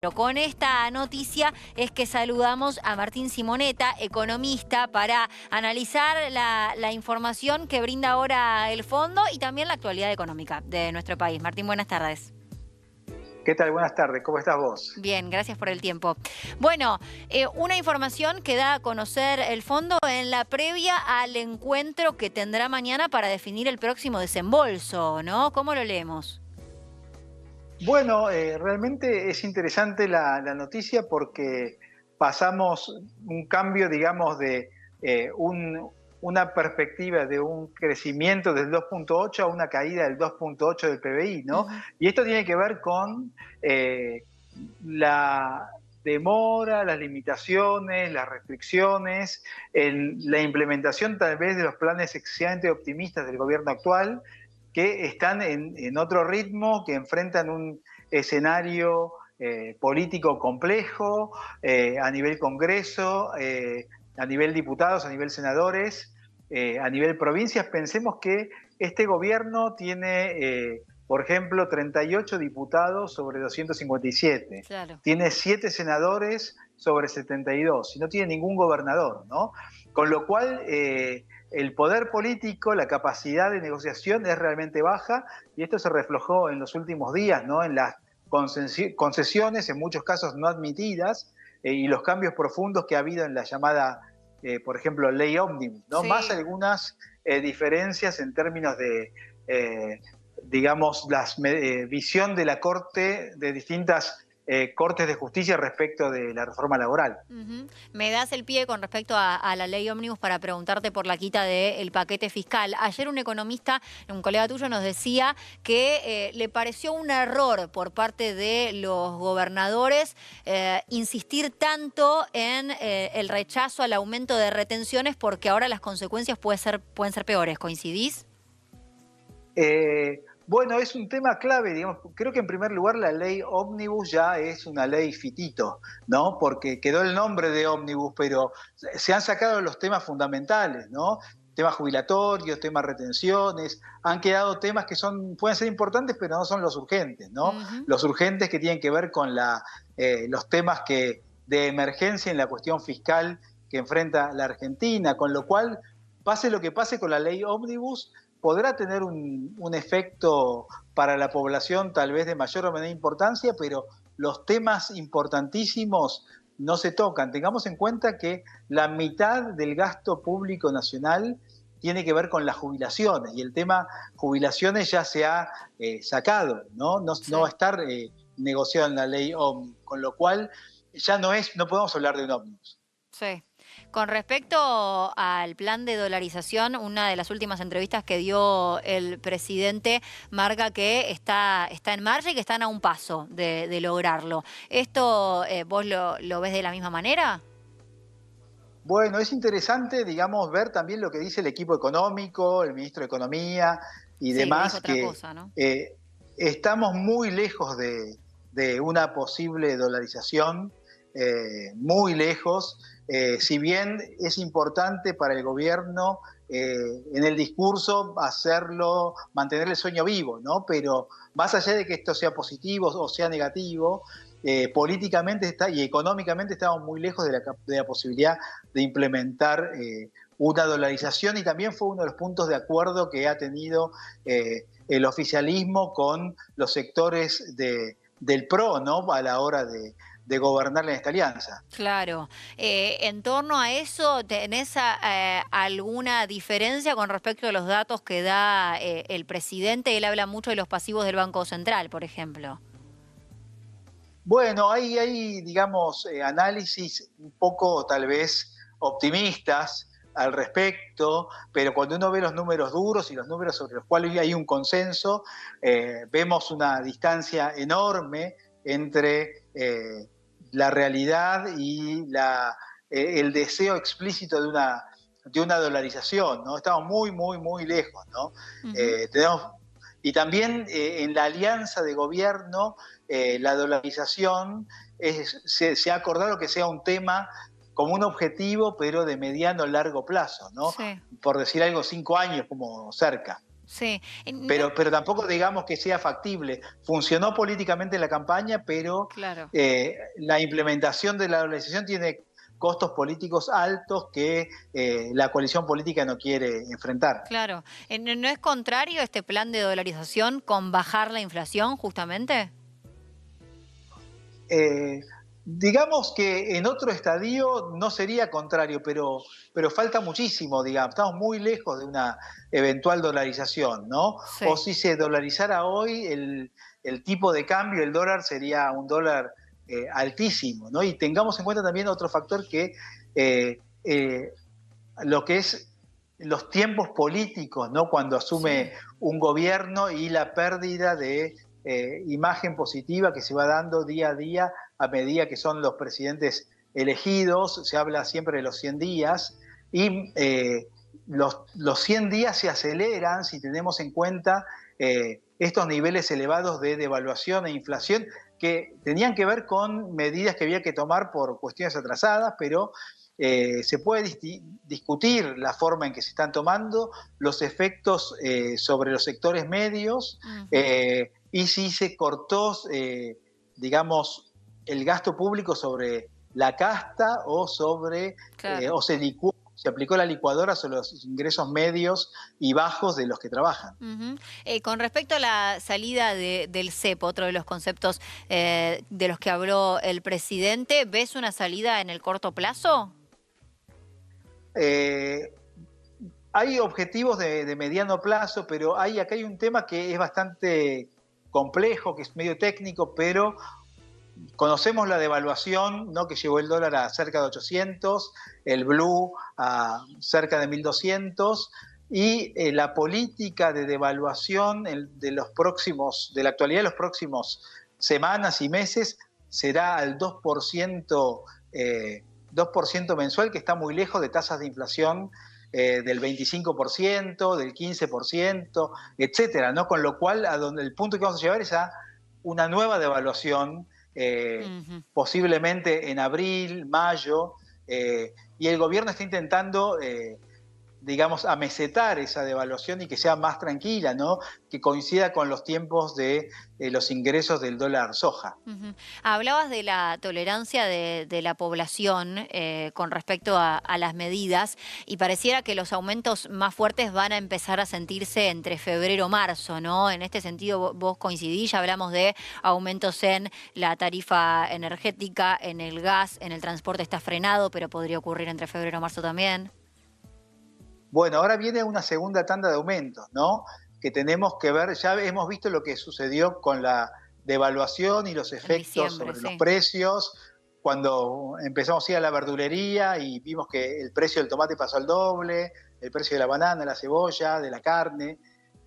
Pero con esta noticia es que saludamos a Martín Simonetta, economista, para analizar la información que brinda ahora el fondo y también la actualidad económica de nuestro país. Martín, buenas tardes. ¿Qué tal? Buenas tardes, ¿cómo estás vos? Bien, gracias por el tiempo. Bueno, una información que da a conocer el fondo en la previa al encuentro que tendrá mañana para definir el próximo desembolso, ¿no? ¿Cómo lo leemos? Bueno, realmente es interesante la noticia porque pasamos un cambio, digamos, de una perspectiva de un crecimiento del 2,8 a una caída del 2,8 del PBI, ¿no? Ujú. Y esto tiene que ver con la demora, las limitaciones, las restricciones, la implementación tal vez de los planes excesivamente optimistas del gobierno actual, que están en otro ritmo, que enfrentan un escenario político complejo a nivel Congreso, a nivel diputados, a nivel senadores, a nivel provincias. Pensemos que este gobierno tiene, por ejemplo, 38 diputados sobre 257, Claro. tiene 7 senadores sobre 72 y no tiene ningún gobernador, ¿no? Con lo cual, el poder político, la capacidad de negociación es realmente baja y esto se reflejó en los últimos días, ¿no? En las concesiones, en muchos casos no admitidas, y los cambios profundos que ha habido en la llamada, por ejemplo, ley ómnibus, ¿no? Más Sí. algunas diferencias en términos de, digamos, la visión de la Corte, de distintas cortes de justicia respecto de la reforma laboral. Ujú. Me das el pie con respecto a la ley ómnibus para preguntarte por la quita del paquete fiscal. Ayer un economista, un colega tuyo, nos decía que le pareció un error por parte de los gobernadores insistir tanto en el rechazo al aumento de retenciones porque ahora las consecuencias pueden ser peores. ¿Coincidís? Bueno, es un tema clave, digamos. Creo que en primer lugar la ley ómnibus ya es una ley fitito, ¿no? Porque quedó el nombre de ómnibus, pero se han sacado los temas fundamentales, ¿no? Temas jubilatorios, temas retenciones, han quedado temas que pueden ser importantes, pero no son los urgentes, ¿no? Ujú. Los urgentes que tienen que ver con los temas de emergencia en la cuestión fiscal que enfrenta la Argentina, con lo cual, pase lo que pase con la ley ómnibus, podrá tener un efecto para la población tal vez de mayor o menor importancia, pero los temas importantísimos no se tocan. Tengamos en cuenta que la mitad del gasto público nacional tiene que ver con las jubilaciones y el tema jubilaciones ya se ha sacado, ¿no? No va a Sí. estar negociado en la ley ómnibus, con lo cual ya no podemos hablar de un ómnibus. Sí. Con respecto al plan de dolarización, una de las últimas entrevistas que dio el presidente marca que está en marcha y que están a un paso de lograrlo. ¿Esto vos lo ves de la misma manera? Bueno, es interesante, digamos, ver también lo que dice el equipo económico, el ministro de Economía y Sí, que dijo demás, otra que cosa, ¿no? estamos muy lejos de una posible dolarización, muy lejos. Si bien es importante para el gobierno en el discurso hacerlo, mantener el sueño vivo, ¿no? Pero más allá de que esto sea positivo o sea negativo, políticamente y económicamente estamos muy lejos de la posibilidad de implementar una dolarización, y también fue uno de los puntos de acuerdo que ha tenido el oficialismo con los sectores del PRO, ¿no? A la hora de gobernar en esta alianza. Claro. En torno a eso, ¿tenés alguna diferencia con respecto a los datos que da el presidente? Él habla mucho de los pasivos del Banco Central, por ejemplo. Bueno, hay digamos, análisis un poco tal vez optimistas al respecto, pero cuando uno ve los números duros y los números sobre los cuales hay un consenso, vemos una distancia enorme entre la realidad y el deseo explícito de una dolarización, ¿no? Estamos muy, muy, muy lejos, ¿no? Ujú. Tenemos, y también en la alianza de gobierno, la dolarización se ha acordado que sea un tema como un objetivo, pero de mediano a largo plazo, ¿no? Sí. Por decir algo, 5 años como cerca. Sí. Pero tampoco digamos que sea factible. Funcionó políticamente la campaña, pero Claro. la implementación de la dolarización tiene costos políticos altos que la coalición política no quiere enfrentar. Claro. ¿No es contrario este plan de dolarización con bajar la inflación, justamente? Eh, digamos que en otro estadio no sería contrario, pero falta muchísimo, digamos. Estamos muy lejos de una eventual dolarización, ¿no? O Sí. si se dolarizara hoy, el tipo de cambio, el dólar, sería un dólar altísimo, ¿no? Y tengamos en cuenta también otro factor que eh, eh, lo que es los tiempos políticos, ¿no? Cuando asume Sí. un gobierno y la pérdida de imagen positiva que se va dando día a día a medida que son los presidentes elegidos. Se habla siempre de los 100 días y los 100 días se aceleran si tenemos en cuenta estos niveles elevados de devaluación e inflación que tenían que ver con medidas que había que tomar por cuestiones atrasadas, pero se puede discutir la forma en que se están tomando, los efectos sobre los sectores medios Ujú. y si se cortó, digamos, el gasto público sobre la casta o sobre, Claro. o se licuó, se aplicó la licuadora sobre los ingresos medios y bajos de los que trabajan. Ujú. Con respecto a la salida del cepo, otro de los conceptos de los que habló el presidente, ¿ves una salida en el corto plazo? Eh, Hay objetivos de mediano plazo, pero acá hay un tema que es bastante complejo, que es medio técnico, pero conocemos la devaluación, ¿no? Que llevó el dólar a cerca de 800, el blue a cerca de 1200, y la política de devaluación de la actualidad de los próximos semanas y meses será al 2%, 2% mensual, que está muy lejos de tasas de inflación del 25%, del 15%, etcétera, ¿no? Con lo cual, el punto que vamos a llevar es a una nueva devaluación, Ujú. posiblemente en abril, mayo, y el gobierno está intentando, digamos, amesetar esa devaluación y que sea más tranquila, ¿no? Que coincida con los tiempos de los ingresos del dólar soja. Ujú. Hablabas de la tolerancia de la población con respecto a las medidas y pareciera que los aumentos más fuertes van a empezar a sentirse entre febrero y marzo, ¿no? En este sentido, vos coincidís, ya hablamos de aumentos en la tarifa energética, en el gas, en el transporte está frenado, pero podría ocurrir entre febrero y marzo también. Bueno, ahora viene una segunda tanda de aumentos, ¿no? Que tenemos que ver, ya hemos visto lo que sucedió con la devaluación y los En efectos diciembre, sobre los sí. precios, cuando empezamos a ir a la verdulería y vimos que el precio del tomate pasó al doble, el precio de la banana, la cebolla, de la carne.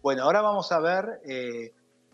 Bueno, ahora vamos a ver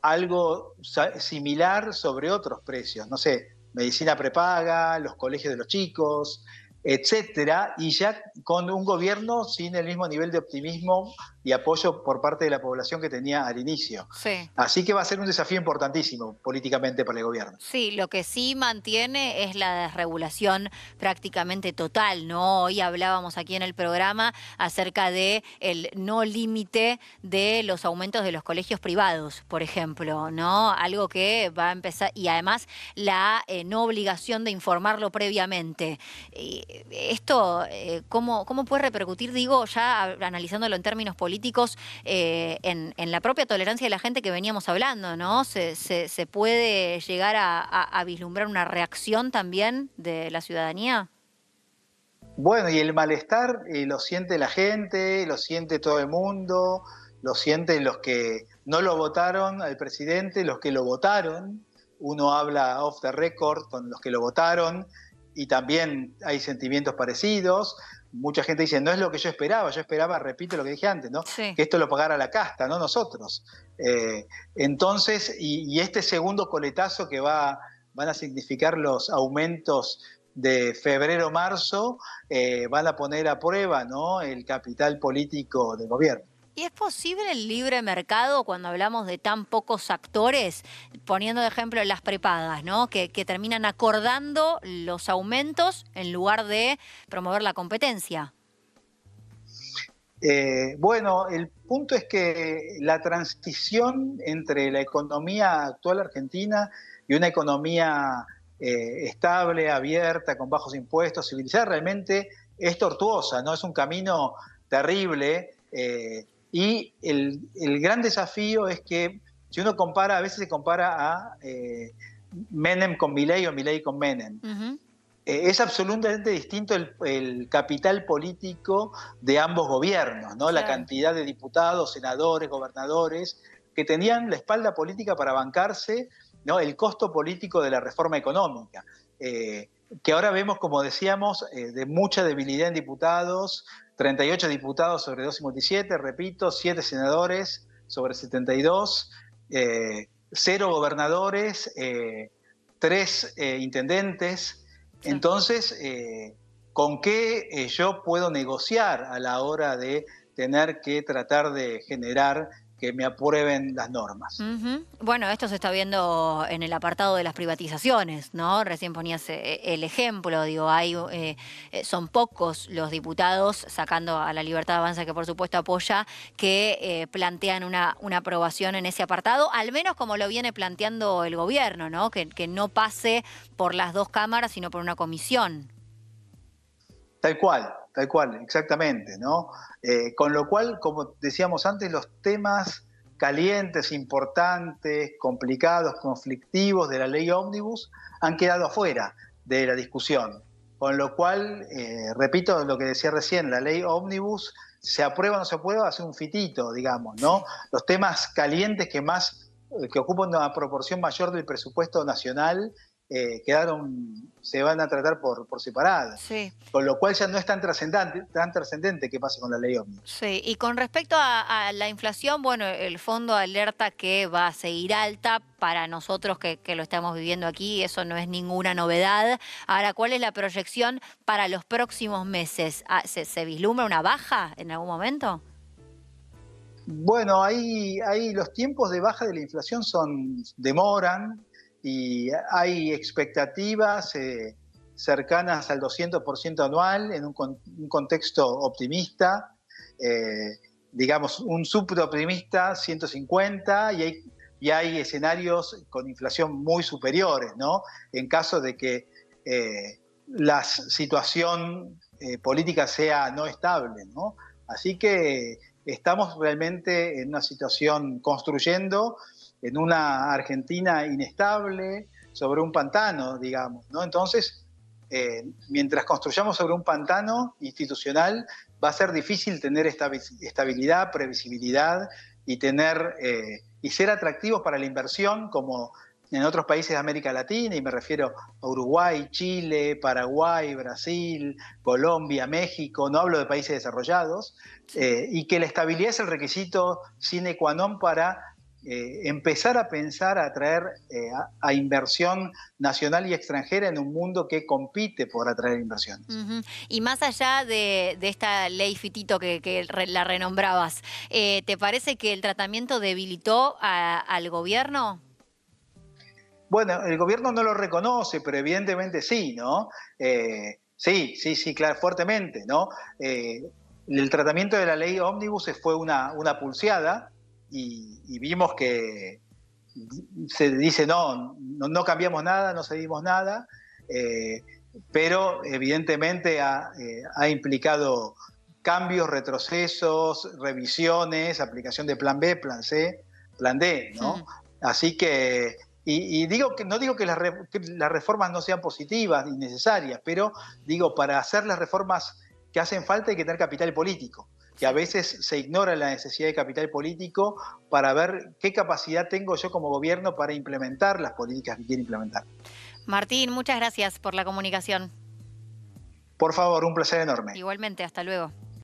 algo similar sobre otros precios, no sé, medicina prepaga, los colegios de los chicos, etcétera, y ya con un gobierno sin el mismo nivel de optimismo y apoyo por parte de la población que tenía al inicio. Sí. Así que va a ser un desafío importantísimo políticamente para el gobierno. Sí, lo que sí mantiene es la desregulación prácticamente total, ¿no? Hoy hablábamos aquí en el programa acerca de el no límite de los aumentos de los colegios privados, por ejemplo, ¿no? Algo que va a empezar, y además la no obligación de informarlo previamente. Esto, ¿cómo puede repercutir, digo, ya analizándolo en términos políticos, en la propia tolerancia de la gente que veníamos hablando, ¿no? Se puede llegar a vislumbrar una reacción también de la ciudadanía. Bueno, y el malestar lo siente la gente, lo siente todo el mundo, lo sienten los que no lo votaron al presidente, los que lo votaron. Uno habla off the record con los que lo votaron y también hay sentimientos parecidos. Mucha gente dice, no es lo que yo esperaba, repito lo que dije antes, ¿no? Sí. Que esto lo pagara la casta, no nosotros. Entonces, y este segundo coletazo que van a significar los aumentos de febrero-marzo, van a poner a prueba, ¿no? El capital político del gobierno. ¿Y es posible el libre mercado cuando hablamos de tan pocos actores? Poniendo de ejemplo las prepagas, ¿no? Que terminan acordando los aumentos en lugar de promover la competencia. Bueno, el punto es que la transición entre la economía actual argentina y una economía estable, abierta, con bajos impuestos, civilizada, realmente es tortuosa, ¿no? Es un camino terrible. Y el gran desafío es que si uno compara, a veces se compara a Menem con Milei o Milei con Menem. Ujú. Es absolutamente distinto el capital político de ambos gobiernos, ¿no? La Claro. cantidad de diputados, senadores, gobernadores, que tenían la espalda política para bancarse, ¿no? El costo político de la reforma económica, que ahora vemos, como decíamos, de mucha debilidad en diputados, 38 diputados sobre 257, repito, 7 senadores sobre 72, 0 gobernadores, 3 intendentes. Sí. Entonces, ¿con qué yo puedo negociar a la hora de tener que tratar de generar que me aprueben las normas? Ujú. Bueno, esto se está viendo en el apartado de las privatizaciones, ¿no? Recién ponías el ejemplo, digo, son pocos los diputados, sacando a la Libertad Avanza, que por supuesto apoya, que plantean una aprobación en ese apartado, al menos como lo viene planteando el gobierno, ¿no? Que no pase por las dos cámaras, sino por una comisión. Tal cual, exactamente, ¿no? Con lo cual, como decíamos antes, los temas calientes, importantes, complicados, conflictivos de la ley ómnibus han quedado afuera de la discusión. Con lo cual, repito lo que decía recién, la ley ómnibus, se aprueba o no se aprueba, hace un fitito, digamos, ¿no? Sí. Los temas calientes que ocupan una proporción mayor del presupuesto nacional, se van a tratar por separado. Sí. Con lo cual ya no es tan trascendente que pase con la ley ómnibus. Sí, y con respecto a la inflación, bueno, el fondo alerta que va a seguir alta para nosotros que lo estamos viviendo aquí, eso no es ninguna novedad. Ahora, ¿cuál es la proyección para los próximos meses? Ah, ¿se vislumbra una baja en algún momento? Bueno, ahí los tiempos de baja de la inflación demoran y hay expectativas cercanas al 200% anual en un contexto optimista, eh, digamos un suboptimista 150 y hay escenarios con inflación muy superiores, ¿no? En caso de que la situación política sea no estable, ¿no? Así que estamos realmente en una situación construyendo en una Argentina inestable, sobre un pantano, digamos, ¿no? Entonces, mientras construyamos sobre un pantano institucional, va a ser difícil tener estabilidad, previsibilidad y ser atractivos para la inversión como en otros países de América Latina, y me refiero a Uruguay, Chile, Paraguay, Brasil, Colombia, México, no hablo de países desarrollados, Sí. y que la estabilidad es el requisito sine qua non para empezar a pensar a atraer a inversión nacional y extranjera en un mundo que compite por atraer inversiones. Ujú. Y más allá de esta ley Fitito la renombrabas, ¿te parece que el tratamiento debilitó al gobierno? Bueno, el gobierno no lo reconoce, pero evidentemente sí, ¿no? Sí, claro, fuertemente, ¿no? El tratamiento de la ley ómnibus fue una pulseada y vimos que se dice no cambiamos nada, no cedimos nada, eh, pero evidentemente ha implicado cambios, retrocesos, revisiones, aplicación de plan B, plan C, plan D, ¿no? Mm. Así que, no digo que que las reformas no sean positivas y necesarias, pero digo, para hacer las reformas que hacen falta hay que tener capital político, que a Sí. veces se ignora la necesidad de capital político para ver qué capacidad tengo yo como gobierno para implementar las políticas que quiero implementar. Martín, muchas gracias por la comunicación. Por favor, un placer enorme. Igualmente, hasta luego.